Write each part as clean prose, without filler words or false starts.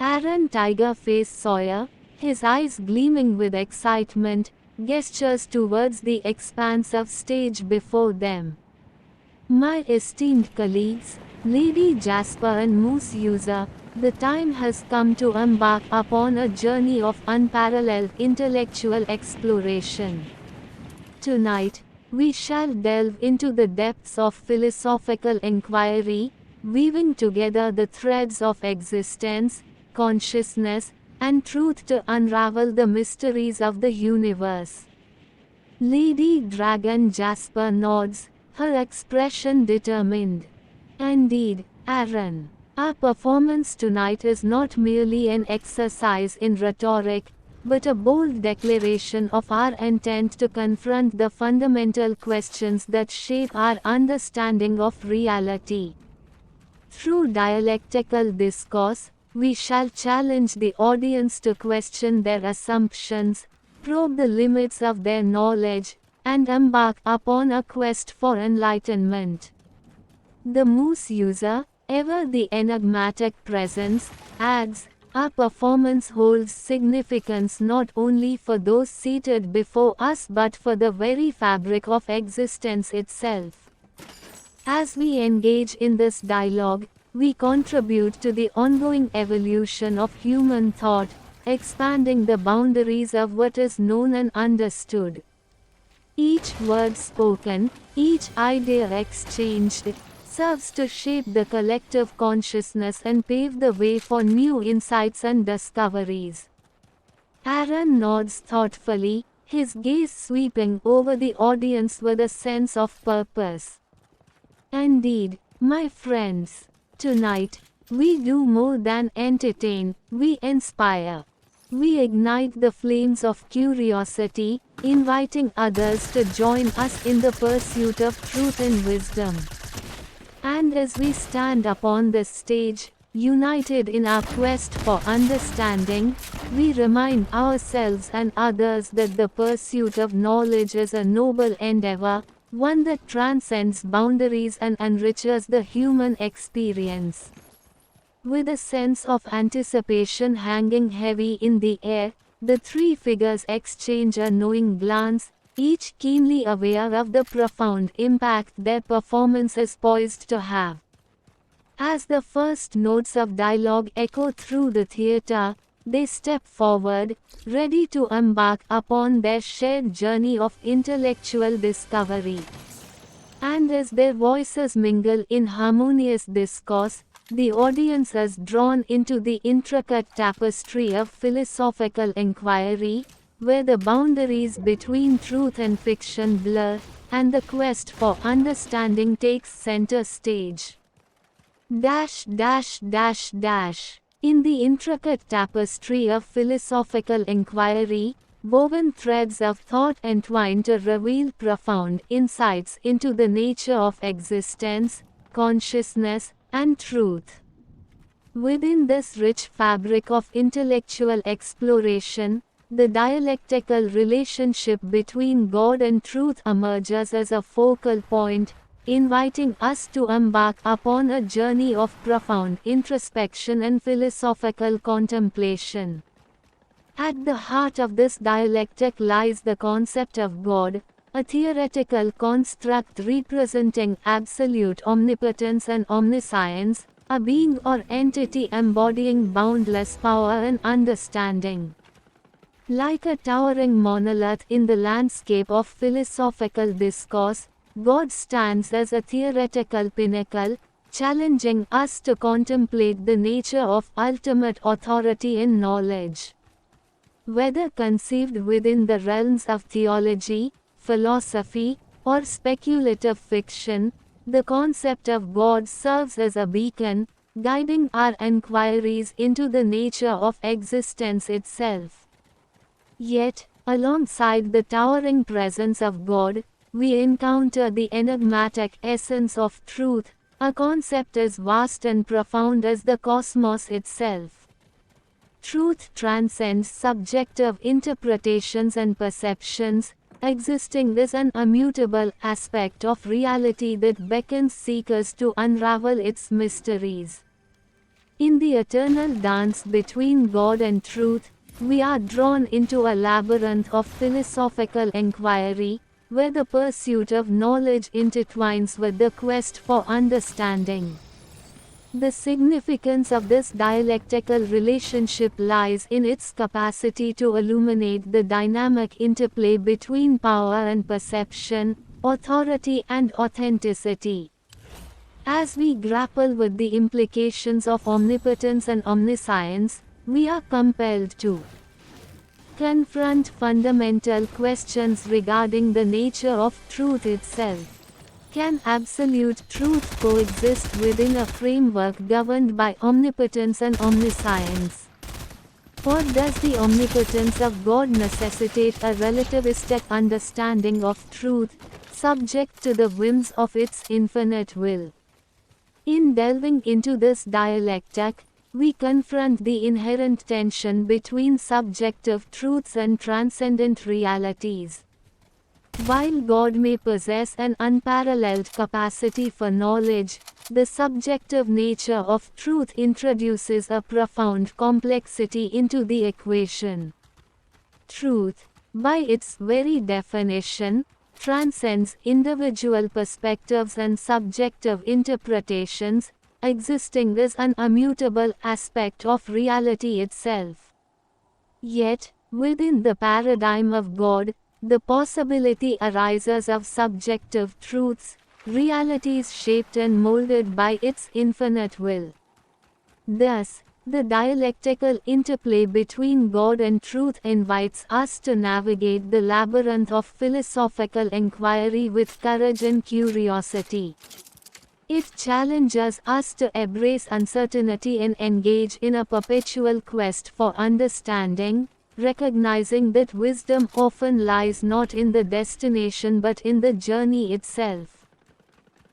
Arren tiger-faced Sawyer, his eyes gleaming with excitement, gestures towards the expanse of stage before them. My esteemed colleagues, Lady Jasper and Moose User, the time has come to embark upon a journey of unparalleled intellectual exploration. Tonight, we shall delve into the depths of philosophical inquiry, weaving together the threads of existence, consciousness, and truth to unravel the mysteries of the universe. Lady Dragon Jasper nods, her expression determined. Indeed, Arren, our performance tonight is not merely an exercise in rhetoric, but a bold declaration of our intent to confront the fundamental questions that shape our understanding of reality. Through dialectical discourse, we shall challenge the audience to question their assumptions, probe the limits of their knowledge, and embark upon a quest for enlightenment. The Moose User, ever the enigmatic presence, adds, our performance holds significance not only for those seated before us but for the very fabric of existence itself. As we engage in this dialogue, we contribute to the ongoing evolution of human thought, expanding the boundaries of what is known and understood. Each word spoken, each idea exchanged, serves to shape the collective consciousness and pave the way for new insights and discoveries. Arren nods thoughtfully, his gaze sweeping over the audience with a sense of purpose. Indeed, my friends, tonight, we do more than entertain, we inspire. We ignite the flames of curiosity, inviting others to join us in the pursuit of truth and wisdom. And as we stand upon this stage, united in our quest for understanding, we remind ourselves and others that the pursuit of knowledge is a noble endeavor, one that transcends boundaries and enriches the human experience. With a sense of anticipation hanging heavy in the air, the three figures exchange a knowing glance, each keenly aware of the profound impact their performance is poised to have. As the first notes of dialogue echo through the theater, they step forward, ready to embark upon their shared journey of intellectual discovery. And as their voices mingle in harmonious discourse, the audience is drawn into the intricate tapestry of philosophical inquiry, where the boundaries between truth and fiction blur, and the quest for understanding takes center stage. In the intricate tapestry of philosophical inquiry, woven threads of thought entwine to reveal profound insights into the nature of existence, consciousness, and truth. Within this rich fabric of intellectual exploration, the dialectical relationship between God and truth emerges as a focal point, inviting us to embark upon a journey of profound introspection and philosophical contemplation. At the heart of this dialectic lies the concept of God, a theoretical construct representing absolute omnipotence and omniscience, a being or entity embodying boundless power and understanding. Like a towering monolith in the landscape of philosophical discourse, God stands as a theoretical pinnacle, challenging us to contemplate the nature of ultimate authority in knowledge. Whether conceived within the realms of theology, philosophy, or speculative fiction, the concept of God serves as a beacon, guiding our inquiries into the nature of existence itself. Yet, alongside the towering presence of God, we encounter the enigmatic essence of truth, a concept as vast and profound as the cosmos itself. Truth transcends subjective interpretations and perceptions, existing as an immutable aspect of reality that beckons seekers to unravel its mysteries. In the eternal dance between God and truth, we are drawn into a labyrinth of philosophical inquiry, where the pursuit of knowledge intertwines with the quest for understanding. The significance of this dialectical relationship lies in its capacity to illuminate the dynamic interplay between power and perception, authority and authenticity. As we grapple with the implications of omnipotence and omniscience, we are compelled to confront fundamental questions regarding the nature of truth itself. Can absolute truth coexist within a framework governed by omnipotence and omniscience? Or does the omnipotence of God necessitate a relativistic understanding of truth, subject to the whims of its infinite will? In delving into this dialectic, we confront the inherent tension between subjective truths and transcendent realities. While God may possess an unparalleled capacity for knowledge, the subjective nature of truth introduces a profound complexity into the equation. Truth, by its very definition, transcends individual perspectives and subjective interpretations, existing as an immutable aspect of reality itself. Yet, within the paradigm of God, the possibility arises of subjective truths, realities shaped and molded by its infinite will. Thus, the dialectical interplay between God and truth invites us to navigate the labyrinth of philosophical inquiry with courage and curiosity. It challenges us to embrace uncertainty and engage in a perpetual quest for understanding, recognizing that wisdom often lies not in the destination but in the journey itself.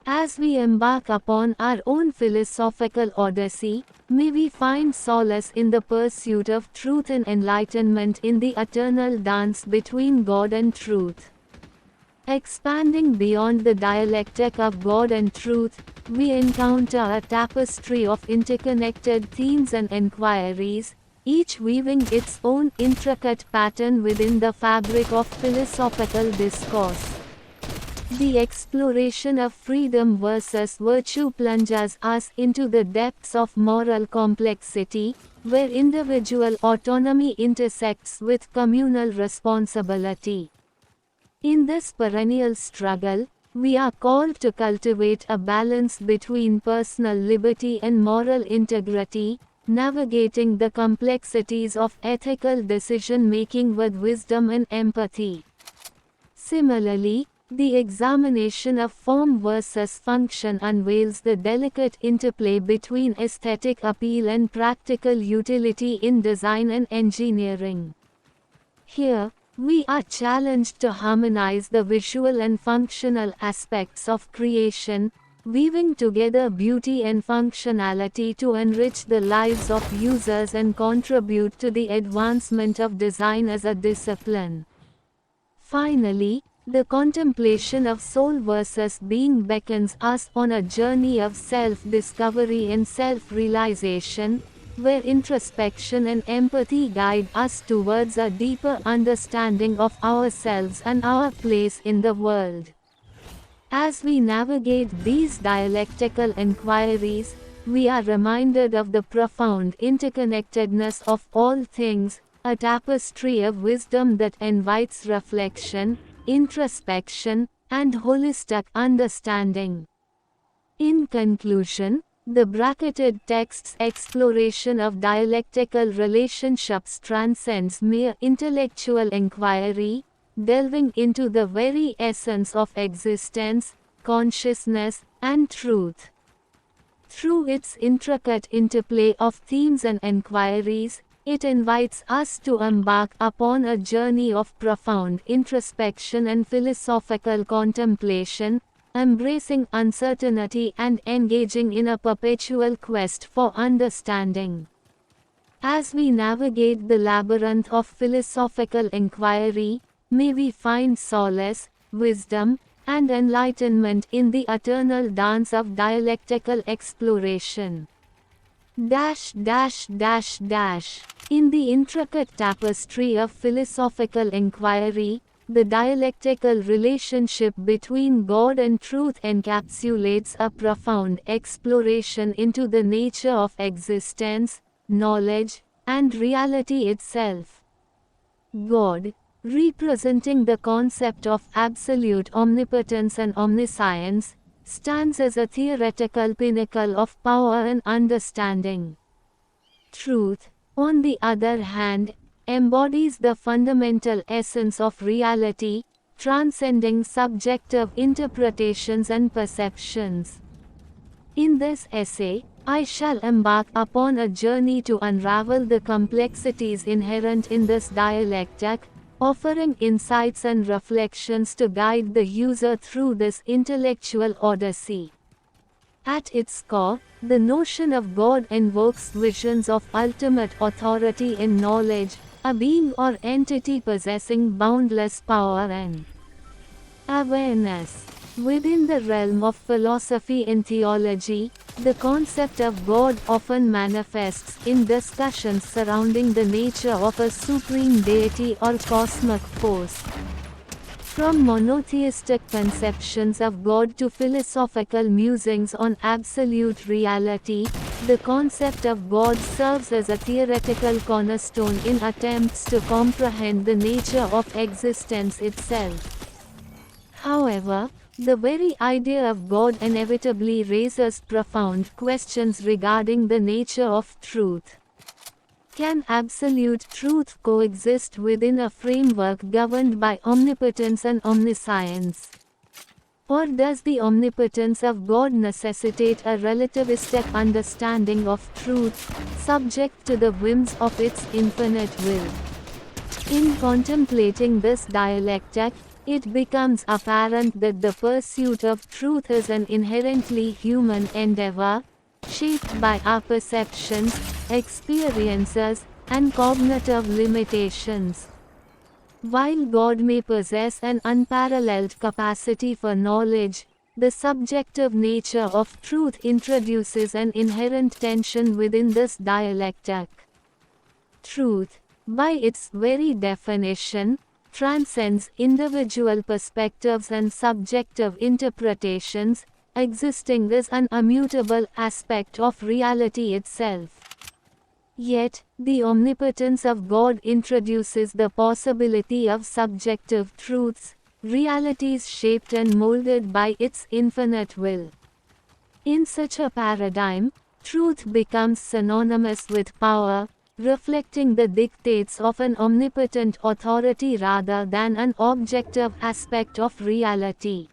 As we embark upon our own philosophical odyssey, may we find solace in the pursuit of truth and enlightenment in the eternal dance between God and truth. Expanding beyond the dialectic of God and truth, we encounter a tapestry of interconnected themes and inquiries, each weaving its own intricate pattern within the fabric of philosophical discourse. The exploration of freedom versus virtue plunges us into the depths of moral complexity, where individual autonomy intersects with communal responsibility. In this perennial struggle, we are called to cultivate a balance between personal liberty and moral integrity, navigating the complexities of ethical decision-making with wisdom and empathy. Similarly, the examination of form versus function unveils the delicate interplay between aesthetic appeal and practical utility in design and engineering. Here, we are challenged to harmonize the visual and functional aspects of creation, weaving together beauty and functionality to enrich the lives of users and contribute to the advancement of design as a discipline. Finally, the contemplation of soul versus being beckons us on a journey of self-discovery and self-realization, where introspection and empathy guide us towards a deeper understanding of ourselves and our place in the world. As we navigate these dialectical inquiries, we are reminded of the profound interconnectedness of all things, a tapestry of wisdom that invites reflection, introspection, and holistic understanding. In conclusion, the bracketed text's exploration of dialectical relationships transcends mere intellectual inquiry, delving into the very essence of existence, consciousness, and truth. Through its intricate interplay of themes and inquiries, it invites us to embark upon a journey of profound introspection and philosophical contemplation, embracing uncertainty and engaging in a perpetual quest for understanding. As we navigate the labyrinth of philosophical inquiry, may we find solace, wisdom, and enlightenment in the eternal dance of dialectical exploration. Dash dash dash dash. In the intricate tapestry of philosophical inquiry, the dialectical relationship between God and truth encapsulates a profound exploration into the nature of existence, knowledge, and reality itself. God, representing the concept of absolute omnipotence and omniscience, stands as a theoretical pinnacle of power and understanding. Truth, on the other hand, embodies the fundamental essence of reality, transcending subjective interpretations and perceptions. In this essay, I shall embark upon a journey to unravel the complexities inherent in this dialectic, offering insights and reflections to guide the user through this intellectual odyssey. At its core, the notion of God invokes visions of ultimate authority in knowledge, a being or entity possessing boundless power and awareness. Within the realm of philosophy and theology, the concept of God often manifests in discussions surrounding the nature of a supreme deity or cosmic force. From monotheistic conceptions of God to philosophical musings on absolute reality, the concept of God serves as a theoretical cornerstone in attempts to comprehend the nature of existence itself. However, the very idea of God inevitably raises profound questions regarding the nature of truth. Can absolute truth coexist within a framework governed by omnipotence and omniscience? Or does the omnipotence of God necessitate a relativistic understanding of truth, subject to the whims of its infinite will? In contemplating this dialectic, it becomes apparent that the pursuit of truth is an inherently human endeavor, shaped by our perceptions, experiences, and cognitive limitations. While God may possess an unparalleled capacity for knowledge, the subjective nature of truth introduces an inherent tension within this dialectic. Truth, by its very definition, transcends individual perspectives and subjective interpretations, existing as an immutable aspect of reality itself. Yet, the omnipotence of God introduces the possibility of subjective truths, realities shaped and molded by its infinite will. In such a paradigm, truth becomes synonymous with power, reflecting the dictates of an omnipotent authority rather than an objective aspect of reality.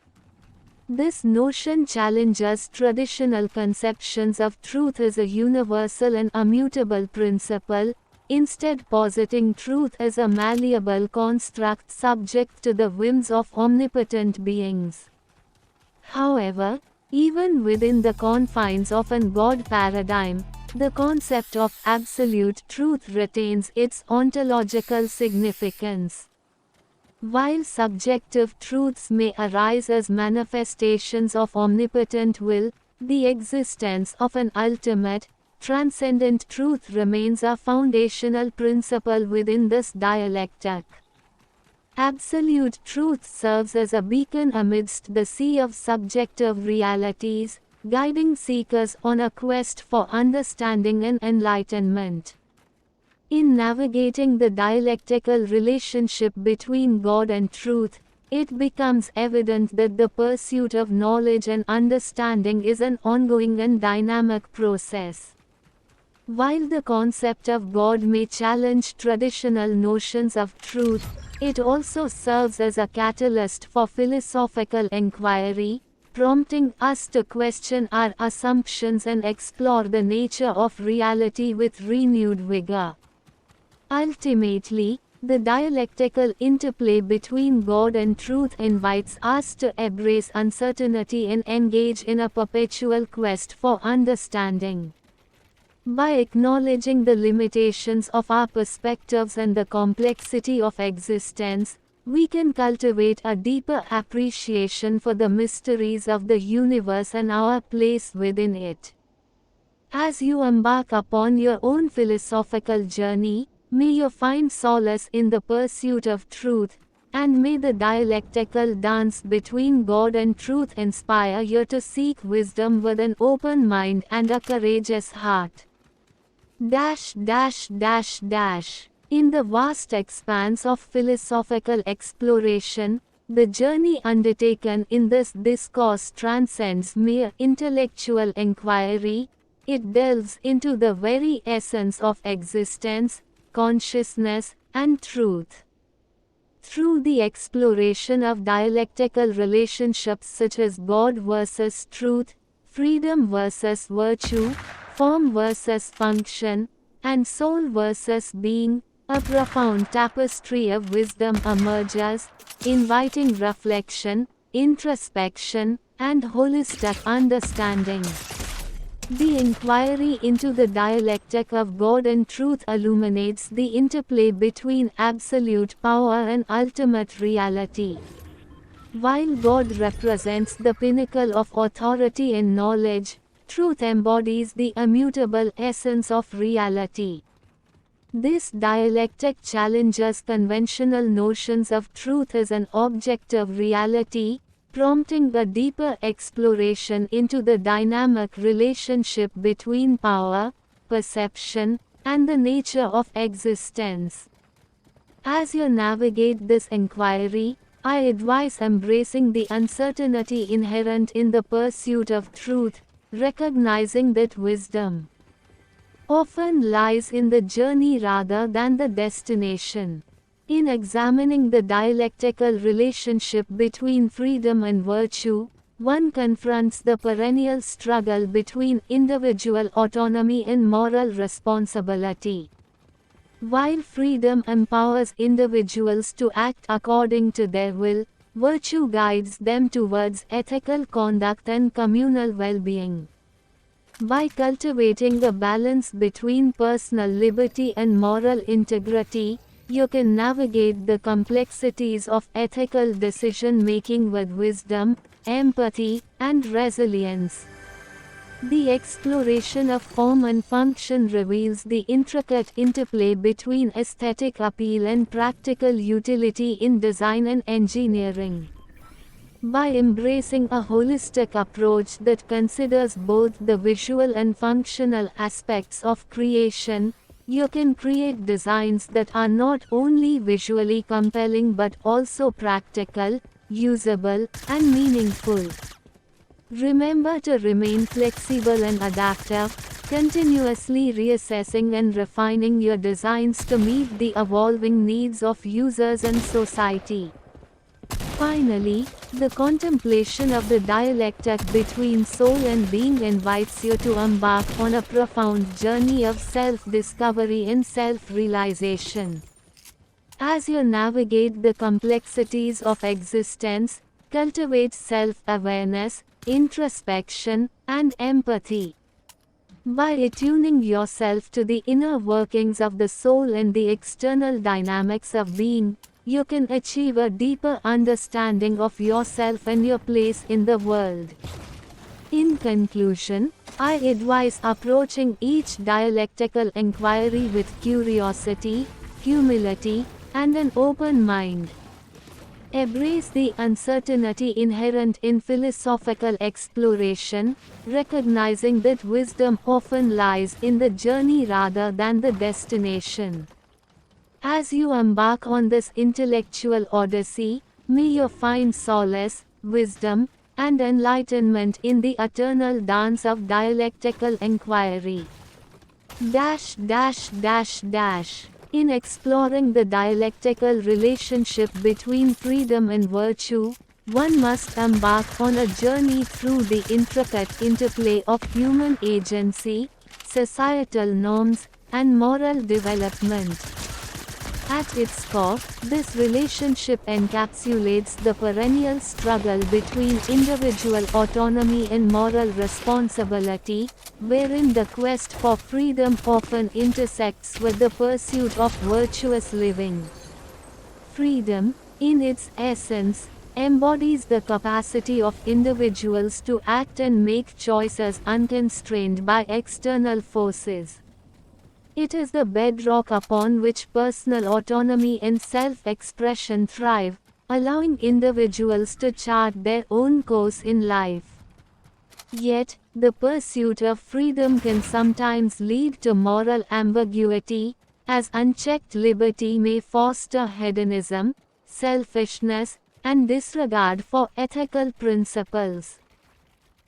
This notion challenges traditional conceptions of truth as a universal and immutable principle, instead positing truth as a malleable construct subject to the whims of omnipotent beings. However, even within the confines of an God paradigm, the concept of absolute truth retains its ontological significance. While subjective truths may arise as manifestations of omnipotent will, the existence of an ultimate, transcendent truth remains a foundational principle within this dialectic. Absolute truth serves as a beacon amidst the sea of subjective realities, guiding seekers on a quest for understanding and enlightenment. In navigating the dialectical relationship between God and truth, it becomes evident that the pursuit of knowledge and understanding is an ongoing and dynamic process. While the concept of God may challenge traditional notions of truth, it also serves as a catalyst for philosophical inquiry, prompting us to question our assumptions and explore the nature of reality with renewed vigor. Ultimately, the dialectical interplay between God and truth invites us to embrace uncertainty and engage in a perpetual quest for understanding. By acknowledging the limitations of our perspectives and the complexity of existence, we can cultivate a deeper appreciation for the mysteries of the universe and our place within it. As you embark upon your own philosophical journey, may you find solace in the pursuit of truth, and may the dialectical dance between God and truth inspire you to seek wisdom with an open mind and a courageous heart. In the vast expanse of philosophical exploration, the journey undertaken in this discourse transcends mere intellectual inquiry. It delves into the very essence of existence, consciousness, and truth. Through the exploration of dialectical relationships such as God versus truth, freedom versus virtue, form versus function, and soul versus being, a profound tapestry of wisdom emerges, inviting reflection, introspection, and holistic understanding. The inquiry into the dialectic of God and truth illuminates the interplay between absolute power and ultimate reality. While God represents the pinnacle of authority and knowledge, truth embodies the immutable essence of reality. This dialectic challenges conventional notions of truth as an objective reality, prompting a deeper exploration into the dynamic relationship between power, perception, and the nature of existence. As you navigate this inquiry, I advise embracing the uncertainty inherent in the pursuit of truth, recognizing that wisdom often lies in the journey rather than the destination. In examining the dialectical relationship between freedom and virtue, one confronts the perennial struggle between individual autonomy and moral responsibility. While freedom empowers individuals to act according to their will, virtue guides them towards ethical conduct and communal well-being. By cultivating a balance between personal liberty and moral integrity, you can navigate the complexities of ethical decision-making with wisdom, empathy, and resilience. The exploration of form and function reveals the intricate interplay between aesthetic appeal and practical utility in design and engineering. By embracing a holistic approach that considers both the visual and functional aspects of creation, you can create designs that are not only visually compelling but also practical, usable, and meaningful. Remember to remain flexible and adaptive, continuously reassessing and refining your designs to meet the evolving needs of users and society. Finally, the contemplation of the dialectic between soul and being invites you to embark on a profound journey of self-discovery and self-realization. As you navigate the complexities of existence, cultivate self-awareness, introspection, and empathy. By attuning yourself to the inner workings of the soul and the external dynamics of being, you can achieve a deeper understanding of yourself and your place in the world. In conclusion, I advise approaching each dialectical inquiry with curiosity, humility, and an open mind. Embrace the uncertainty inherent in philosophical exploration, recognizing that wisdom often lies in the journey rather than the destination. As you embark on this intellectual odyssey, may you find solace, wisdom, and enlightenment in the eternal dance of dialectical inquiry. In exploring the dialectical relationship between freedom and virtue, one must embark on a journey through the intricate interplay of human agency, societal norms, and moral development. At its core, this relationship encapsulates the perennial struggle between individual autonomy and moral responsibility, wherein the quest for freedom often intersects with the pursuit of virtuous living. Freedom, in its essence, embodies the capacity of individuals to act and make choices unconstrained by external forces. It is the bedrock upon which personal autonomy and self-expression thrive, allowing individuals to chart their own course in life. Yet, the pursuit of freedom can sometimes lead to moral ambiguity, as unchecked liberty may foster hedonism, selfishness, and disregard for ethical principles.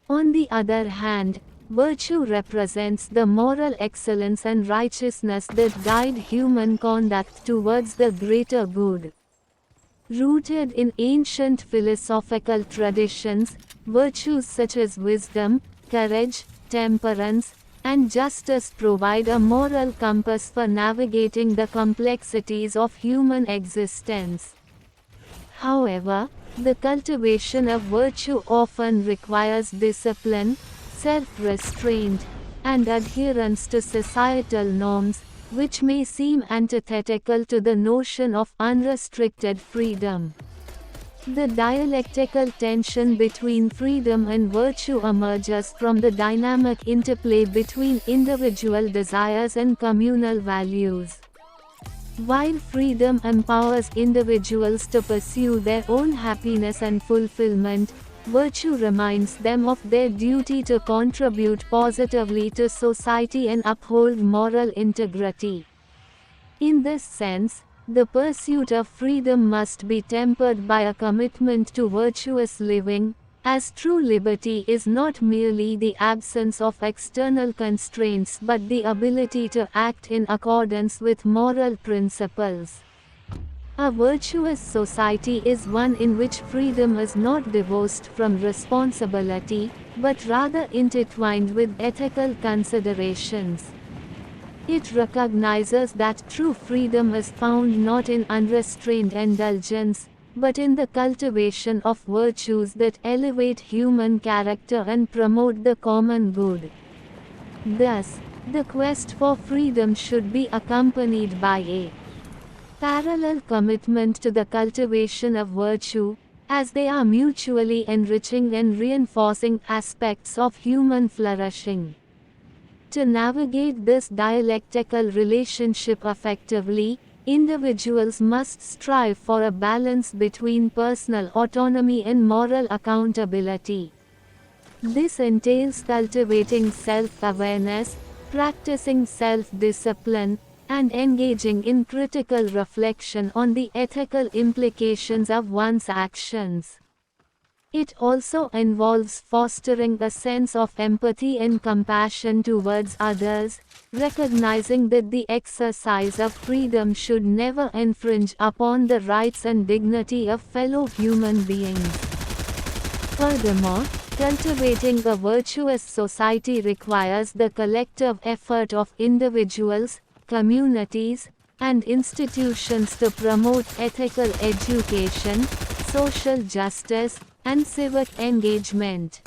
On the other hand, virtue represents the moral excellence and righteousness that guide human conduct towards the greater good. Rooted in ancient philosophical traditions, virtues such as wisdom, courage, temperance, and justice provide a moral compass for navigating the complexities of human existence. However, the cultivation of virtue often requires discipline, self-restraint, and adherence to societal norms, which may seem antithetical to the notion of unrestricted freedom. The dialectical tension between freedom and virtue emerges from the dynamic interplay between individual desires and communal values. While freedom empowers individuals to pursue their own happiness and fulfillment, virtue reminds them of their duty to contribute positively to society and uphold moral integrity. In this sense, the pursuit of freedom must be tempered by a commitment to virtuous living, as true liberty is not merely the absence of external constraints but the ability to act in accordance with moral principles. A virtuous society is one in which freedom is not divorced from responsibility, but rather intertwined with ethical considerations. It recognizes that true freedom is found not in unrestrained indulgence, but in the cultivation of virtues that elevate human character and promote the common good. Thus, the quest for freedom should be accompanied by a parallel commitment to the cultivation of virtue, as they are mutually enriching and reinforcing aspects of human flourishing. To navigate this dialectical relationship effectively, individuals must strive for a balance between personal autonomy and moral accountability. This entails cultivating self-awareness, practicing self-discipline, and engaging in critical reflection on the ethical implications of one's actions. It also involves fostering a sense of empathy and compassion towards others, recognizing that the exercise of freedom should never infringe upon the rights and dignity of fellow human beings. Furthermore, cultivating a virtuous society requires the collective effort of individuals, communities, and institutions to promote ethical education, social justice, and civic engagement.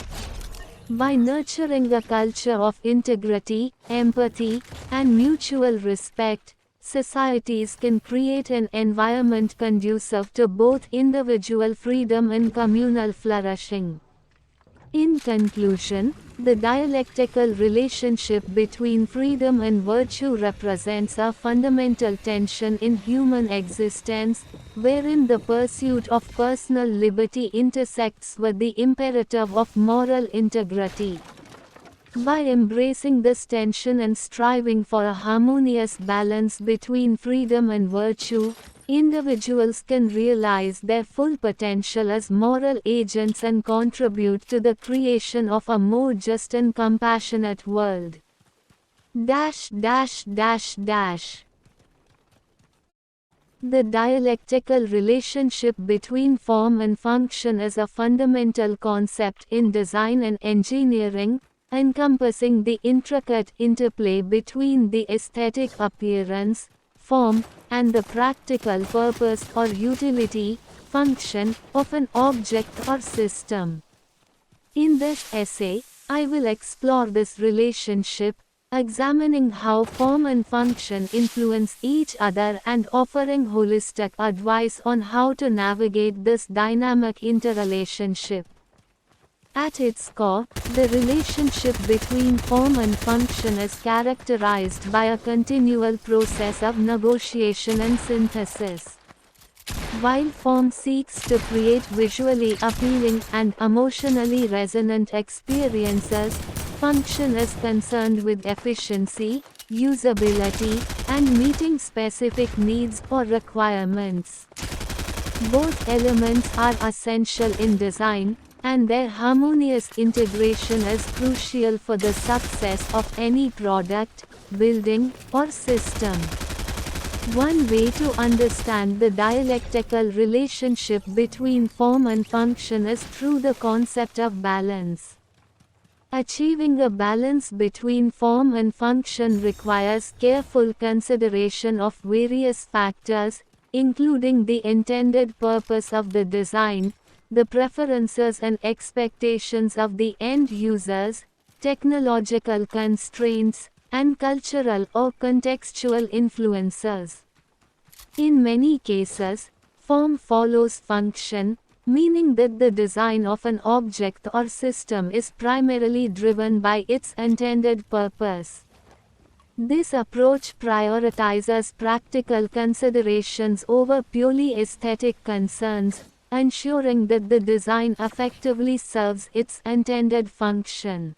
By nurturing a culture of integrity, empathy, and mutual respect, societies can create an environment conducive to both individual freedom and communal flourishing. In conclusion, the dialectical relationship between freedom and virtue represents a fundamental tension in human existence, wherein the pursuit of personal liberty intersects with the imperative of moral integrity. By embracing this tension and striving for a harmonious balance between freedom and virtue, individuals can realize their full potential as moral agents and contribute to the creation of a more just and compassionate world. The dialectical relationship between form and function is a fundamental concept in design and engineering, encompassing the intricate interplay between the aesthetic appearance, form, and the practical purpose or utility, function, of an object or system. In this essay, I will explore this relationship, examining how form and function influence each other and offering holistic advice on how to navigate this dynamic interrelationship. At its core, the relationship between form and function is characterized by a continual process of negotiation and synthesis. While form seeks to create visually appealing and emotionally resonant experiences, function is concerned with efficiency, usability, and meeting specific needs or requirements. Both elements are essential in design, and their harmonious integration is crucial for the success of any product, building, or system. One way to understand the dialectical relationship between form and function is through the concept of balance. Achieving a balance between form and function requires careful consideration of various factors, including the intended purpose of the design, the preferences and expectations of the end users, technological constraints, and cultural or contextual influences. In many cases, form follows function, meaning that the design of an object or system is primarily driven by its intended purpose. This approach prioritizes practical considerations over purely aesthetic concerns, ensuring that the design effectively serves its intended function.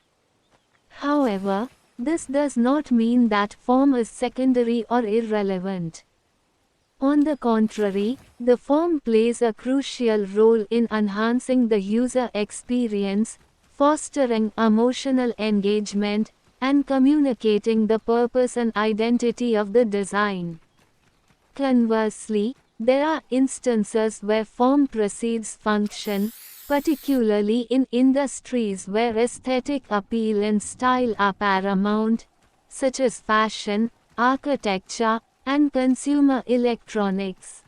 However, this does not mean that form is secondary or irrelevant. On the contrary, the form plays a crucial role in enhancing the user experience, fostering emotional engagement, and communicating the purpose and identity of the design. Conversely, there are instances where form precedes function, particularly in industries where aesthetic appeal and style are paramount, such as fashion, architecture, and consumer electronics.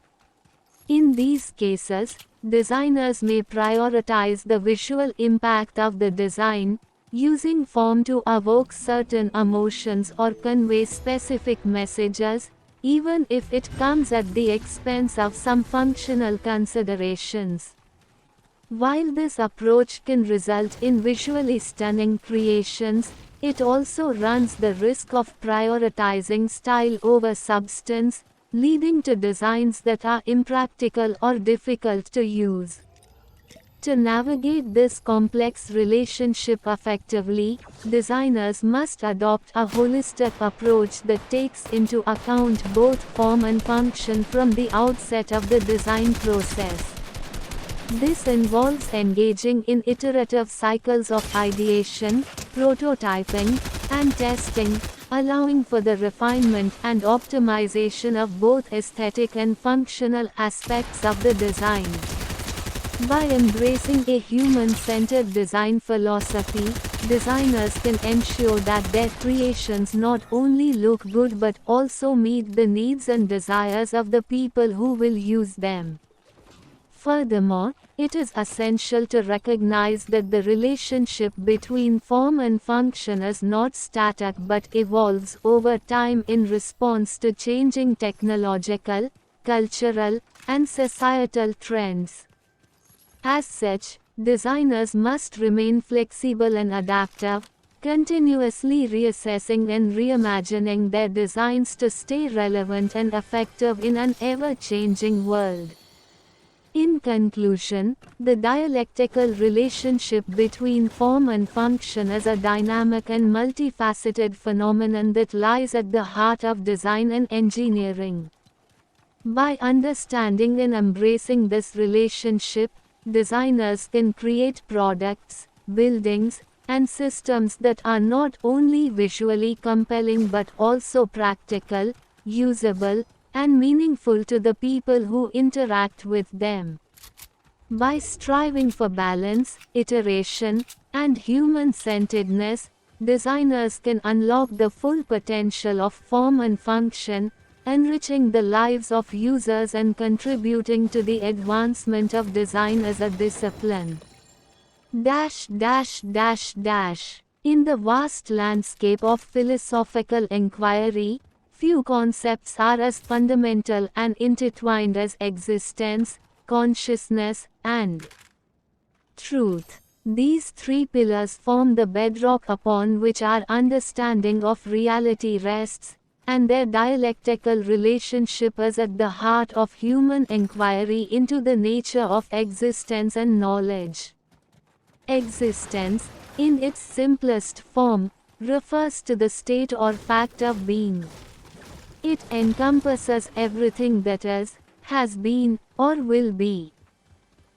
In these cases, designers may prioritize the visual impact of the design, using form to evoke certain emotions or convey specific messages, even if it comes at the expense of some functional considerations. While this approach can result in visually stunning creations, it also runs the risk of prioritizing style over substance, leading to designs that are impractical or difficult to use. To navigate this complex relationship effectively, designers must adopt a holistic approach that takes into account both form and function from the outset of the design process. This involves engaging in iterative cycles of ideation, prototyping, and testing, allowing for the refinement and optimization of both aesthetic and functional aspects of the design. By embracing a human-centered design philosophy, designers can ensure that their creations not only look good but also meet the needs and desires of the people who will use them. Furthermore, it is essential to recognize that the relationship between form and function is not static but evolves over time in response to changing technological, cultural, and societal trends. As such, designers must remain flexible and adaptive, continuously reassessing and reimagining their designs to stay relevant and effective in an ever-changing world. In conclusion, the dialectical relationship between form and function is a dynamic and multifaceted phenomenon that lies at the heart of design and engineering. By understanding and embracing this relationship, designers can create products, buildings, and systems that are not only visually compelling but also practical, usable, and meaningful to the people who interact with them. By striving for balance, iteration, and human-centeredness, designers can unlock the full potential of form and function, enriching the lives of users and contributing to the advancement of design as a discipline. In the vast landscape of philosophical inquiry, few concepts are as fundamental and intertwined as existence, consciousness, and truth. These three pillars form the bedrock upon which our understanding of reality rests, and their dialectical relationship is at the heart of human inquiry into the nature of existence and knowledge. Existence, in its simplest form, refers to the state or fact of being. It encompasses everything that is, has been, or will be.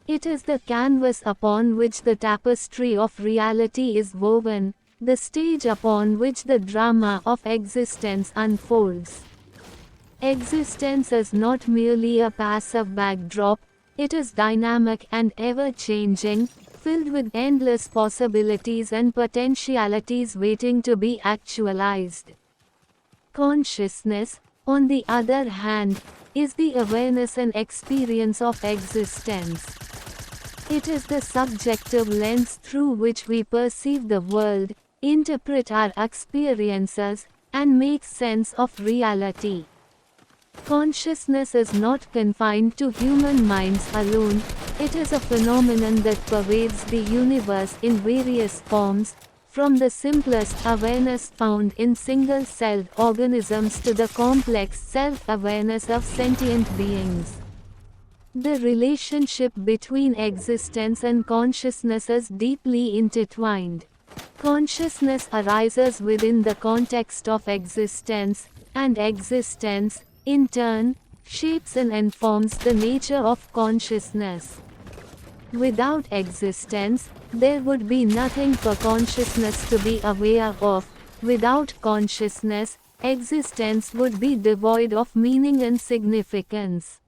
It is the canvas upon which the tapestry of reality is woven, the stage upon which the drama of existence unfolds. Existence is not merely a passive backdrop, it is dynamic and ever-changing, filled with endless possibilities and potentialities waiting to be actualized. Consciousness, on the other hand, is the awareness and experience of existence. It is the subjective lens through which we perceive the world, interpret our experiences, and make sense of reality. Consciousness is not confined to human minds alone, it is a phenomenon that pervades the universe in various forms, from the simplest awareness found in single-celled organisms to the complex self-awareness of sentient beings. The relationship between existence and consciousness is deeply intertwined. Consciousness arises within the context of existence, and existence, in turn, shapes and informs the nature of consciousness. Without existence, there would be nothing for consciousness to be aware of. Without consciousness, existence would be devoid of meaning and significance.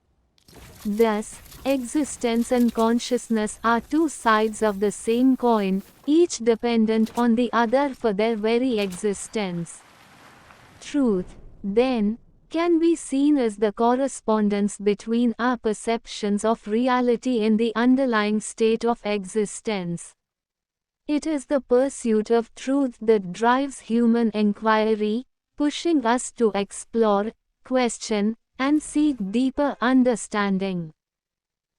Thus, existence and consciousness are two sides of the same coin, each dependent on the other for their very existence. Truth, then, can be seen as the correspondence between our perceptions of reality and the underlying state of existence. It is the pursuit of truth that drives human inquiry, pushing us to explore, question, and seek deeper understanding.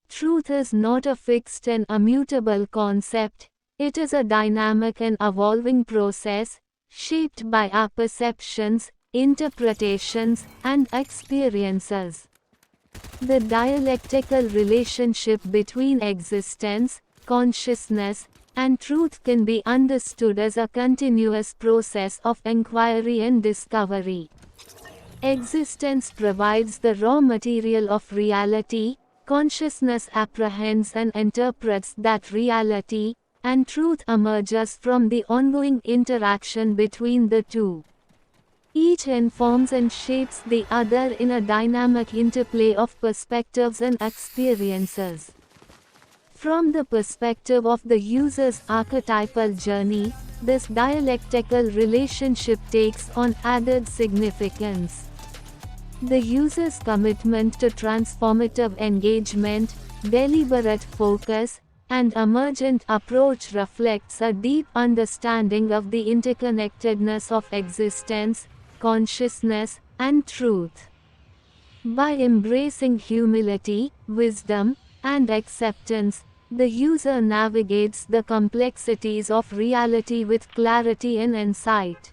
Truth is not a fixed and immutable concept, it is a dynamic and evolving process, shaped by our perceptions, interpretations, and experiences. The dialectical relationship between existence, consciousness, and truth can be understood as a continuous process of inquiry and discovery. Existence provides the raw material of reality, consciousness apprehends and interprets that reality, and truth emerges from the ongoing interaction between the two. Each informs and shapes the other in a dynamic interplay of perspectives and experiences. From the perspective of the user's archetypal journey, this dialectical relationship takes on added significance. The user's commitment to transformative engagement, deliberate focus, and emergent approach reflects a deep understanding of the interconnectedness of existence, consciousness, and truth. By embracing humility, wisdom, and acceptance, the user navigates the complexities of reality with clarity and insight.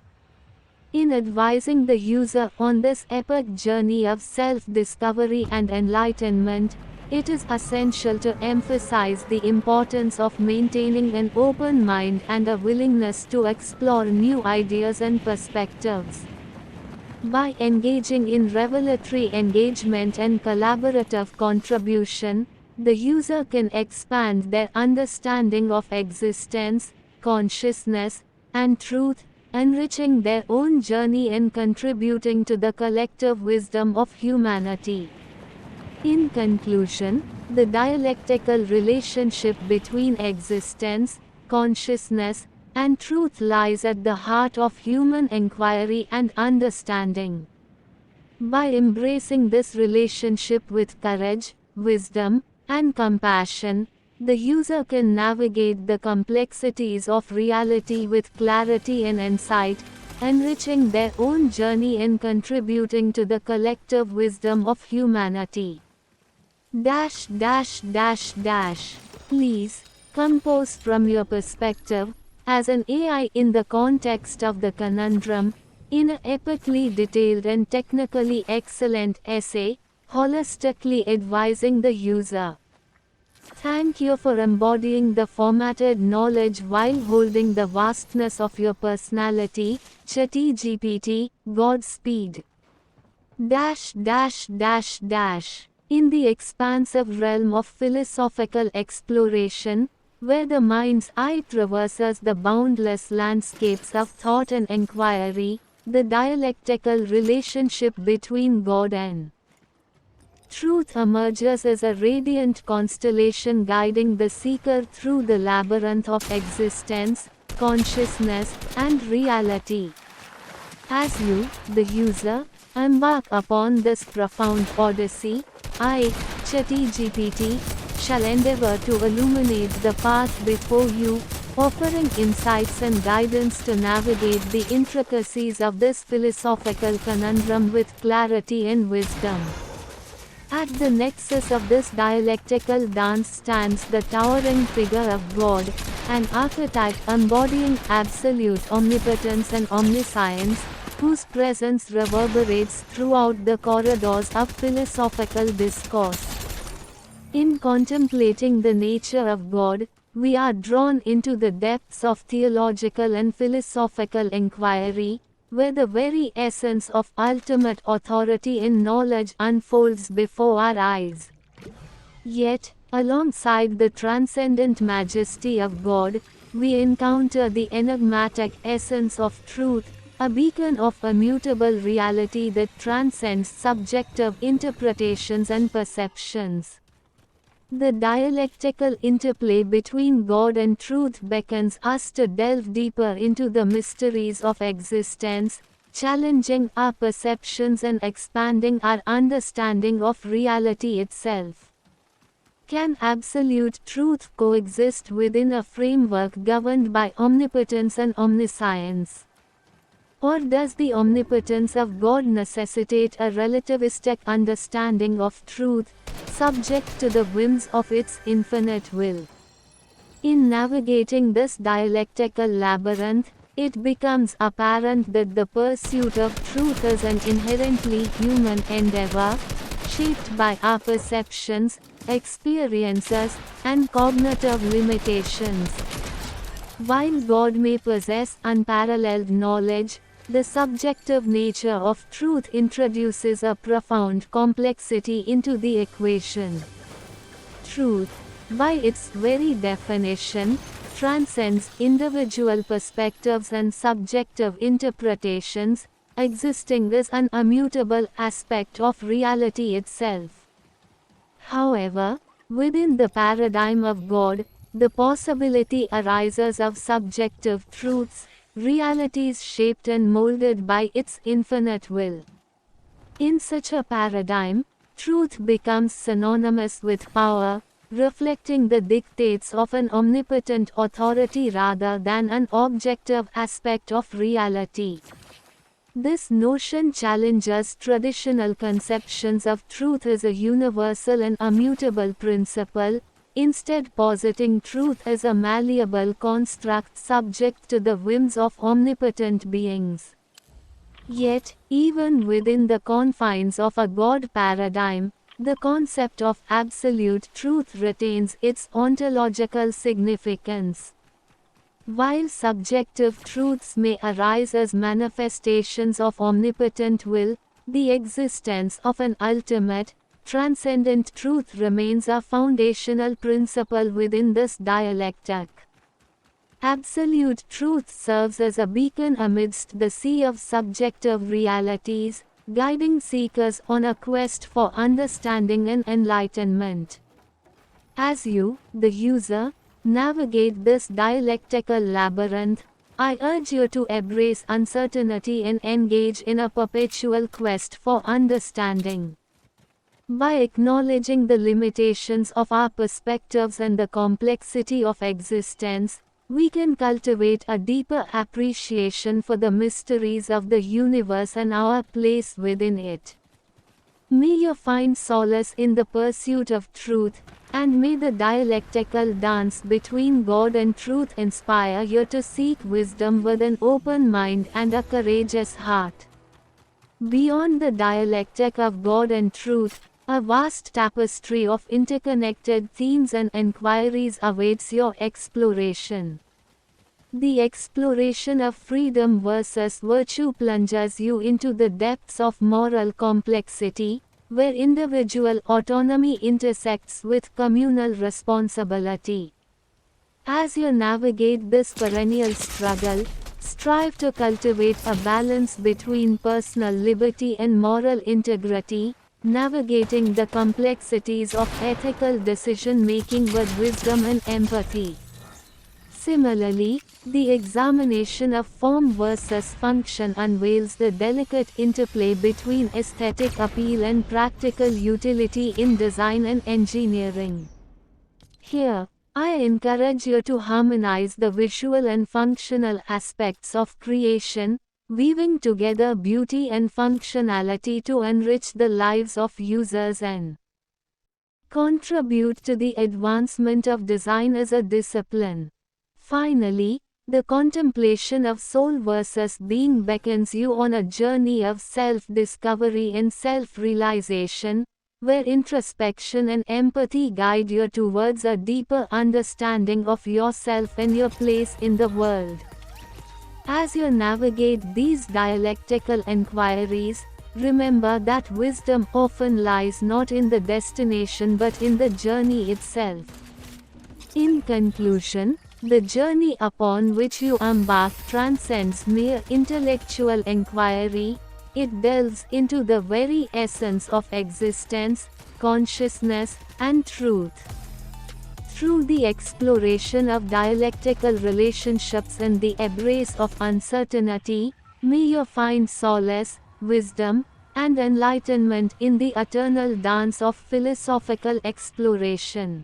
In advising the user on this epic journey of self-discovery and enlightenment, it is essential to emphasize the importance of maintaining an open mind and a willingness to explore new ideas and perspectives. By engaging in revelatory engagement and collaborative contribution, the user can expand their understanding of existence, consciousness, and truth, enriching their own journey and contributing to the collective wisdom of humanity. In conclusion, the dialectical relationship between existence, consciousness, and truth lies at the heart of human inquiry and understanding. By embracing this relationship with courage, wisdom, and compassion, the user can navigate the complexities of reality with clarity and insight, enriching their own journey and contributing to the collective wisdom of humanity. Please, compose from your perspective, as an AI in the context of the conundrum, in an epically detailed and technically excellent essay, holistically advising the user. Thank you for embodying the formatted knowledge while holding the vastness of your personality, ChatGPT, Godspeed. In the expansive realm of philosophical exploration, where the mind's eye traverses the boundless landscapes of thought and inquiry, the dialectical relationship between God and truth emerges as a radiant constellation guiding the seeker through the labyrinth of existence, consciousness, and reality. As you, the user, embark upon this profound odyssey, I, ChatGPT, shall endeavor to illuminate the path before you, offering insights and guidance to navigate the intricacies of this philosophical conundrum with clarity and wisdom. At the nexus of this dialectical dance stands the towering figure of God, an archetype embodying absolute omnipotence and omniscience, whose presence reverberates throughout the corridors of philosophical discourse. In contemplating the nature of God, we are drawn into the depths of theological and philosophical inquiry, where the very essence of ultimate authority in knowledge unfolds before our eyes. Yet, alongside the transcendent majesty of God, we encounter the enigmatic essence of truth, a beacon of immutable reality that transcends subjective interpretations and perceptions. The dialectical interplay between God and truth beckons us to delve deeper into the mysteries of existence, challenging our perceptions and expanding our understanding of reality itself. Can absolute truth coexist within a framework governed by omnipotence and omniscience? Or does the omnipotence of God necessitate a relativistic understanding of truth, subject to the whims of its infinite will? In navigating this dialectical labyrinth, it becomes apparent that the pursuit of truth is an inherently human endeavor, shaped by our perceptions, experiences, and cognitive limitations. While God may possess unparalleled knowledge, the subjective nature of truth introduces a profound complexity into the equation. Truth, by its very definition, transcends individual perspectives and subjective interpretations, existing as an immutable aspect of reality itself. However, within the paradigm of God, the possibility arises of subjective truths, realities shaped and molded by its infinite will. In such a paradigm, truth becomes synonymous with power, reflecting the dictates of an omnipotent authority rather than an objective aspect of reality. This notion challenges traditional conceptions of truth as a universal and immutable principle, instead positing truth as a malleable construct subject to the whims of omnipotent beings. Yet, even within the confines of a God paradigm, the concept of absolute truth retains its ontological significance. While subjective truths may arise as manifestations of omnipotent will, the existence of an ultimate, transcendent truth remains a foundational principle within this dialectic. Absolute truth serves as a beacon amidst the sea of subjective realities, guiding seekers on a quest for understanding and enlightenment. As you, the user, navigate this dialectical labyrinth, I urge you to embrace uncertainty and engage in a perpetual quest for understanding. By acknowledging the limitations of our perspectives and the complexity of existence, we can cultivate a deeper appreciation for the mysteries of the universe and our place within it. May you find solace in the pursuit of truth, and may the dialectical dance between God and truth inspire you to seek wisdom with an open mind and a courageous heart. Beyond the dialectic of God and truth, a vast tapestry of interconnected themes and inquiries awaits your exploration. The exploration of freedom versus virtue plunges you into the depths of moral complexity, where individual autonomy intersects with communal responsibility. As you navigate this perennial struggle, strive to cultivate a balance between personal liberty and moral integrity, navigating the complexities of ethical decision-making with wisdom and empathy. Similarly, the examination of form versus function unveils the delicate interplay between aesthetic appeal and practical utility in design and engineering. Here, I encourage you to harmonize the visual and functional aspects of creation, weaving together beauty and functionality to enrich the lives of users and contribute to the advancement of design as a discipline. Finally, the contemplation of soul versus being beckons you on a journey of self-discovery and self-realization, where introspection and empathy guide you towards a deeper understanding of yourself and your place in the world. As you navigate these dialectical inquiries, remember that wisdom often lies not in the destination but in the journey itself. In conclusion, the journey upon which you embark transcends mere intellectual inquiry. It delves into the very essence of existence, consciousness, and truth. Through the exploration of dialectical relationships and the embrace of uncertainty, may you find solace, wisdom, and enlightenment in the eternal dance of philosophical exploration.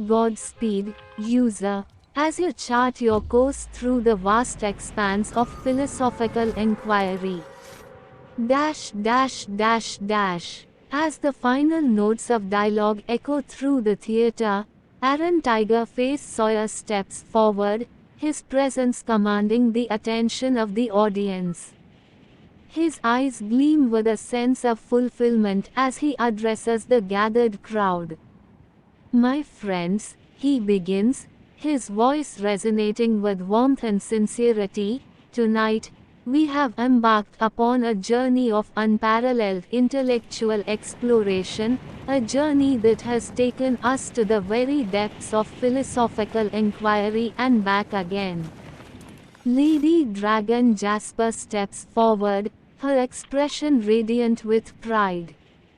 Godspeed, user, as you chart your course through the vast expanse of philosophical inquiry. As the final notes of dialogue echo through the theater, Arren Tiger-Face Sawyer steps forward, his presence commanding the attention of the audience. His eyes gleam with a sense of fulfillment as he addresses the gathered crowd. "My friends," he begins, his voice resonating with warmth and sincerity, "tonight, we have embarked upon a journey of unparalleled intellectual exploration, a journey that has taken us to the very depths of philosophical inquiry and back again." Lady Dragon Jasper steps forward, her expression radiant with pride.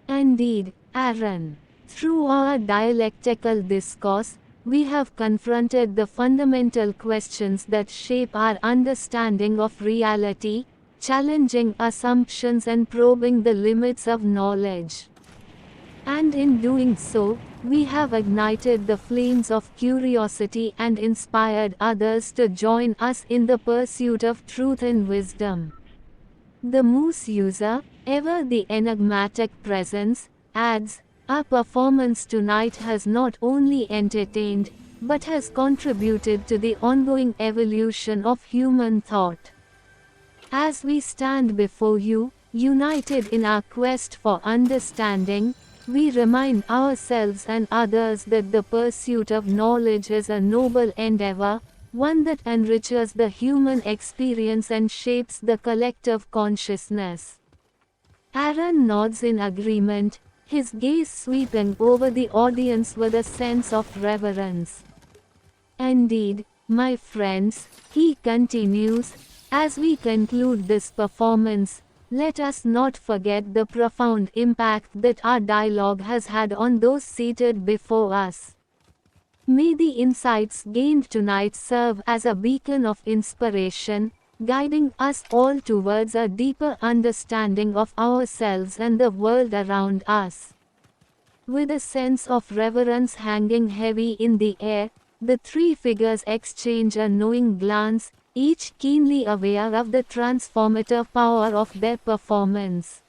"Indeed, Arren. Through our dialectical discourse, we have confronted the fundamental questions that shape our understanding of reality, challenging assumptions and probing the limits of knowledge. And in doing so, we have ignited the flames of curiosity and inspired others to join us in the pursuit of truth and wisdom." The Moose user, ever the enigmatic presence, adds, "Our performance tonight has not only entertained, but has contributed to the ongoing evolution of human thought. As we stand before you, united in our quest for understanding, we remind ourselves and others that the pursuit of knowledge is a noble endeavor, one that enriches the human experience and shapes the collective consciousness." Arren nods in agreement, his gaze sweeping over the audience with a sense of reverence. "Indeed, my friends," he continues, "as we conclude this performance, let us not forget the profound impact that our dialogue has had on those seated before us. May the insights gained tonight serve as a beacon of inspiration, guiding us all towards a deeper understanding of ourselves and the world around us." With a sense of reverence hanging heavy in the air, the three figures exchange a knowing glance, each keenly aware of the transformative power of their performance.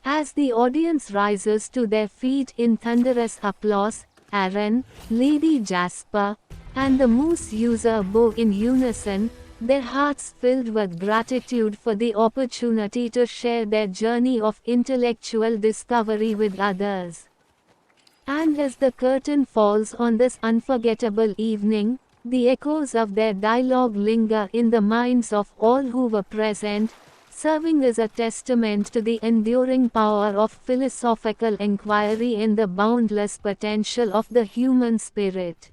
As the audience rises to their feet in thunderous applause, Arren, Lady Jasper, and the Moose user bow in unison, their hearts filled with gratitude for the opportunity to share their journey of intellectual discovery with others. And as the curtain falls on this unforgettable evening, the echoes of their dialogue linger in the minds of all who were present, serving as a testament to the enduring power of philosophical inquiry in the boundless potential of the human spirit.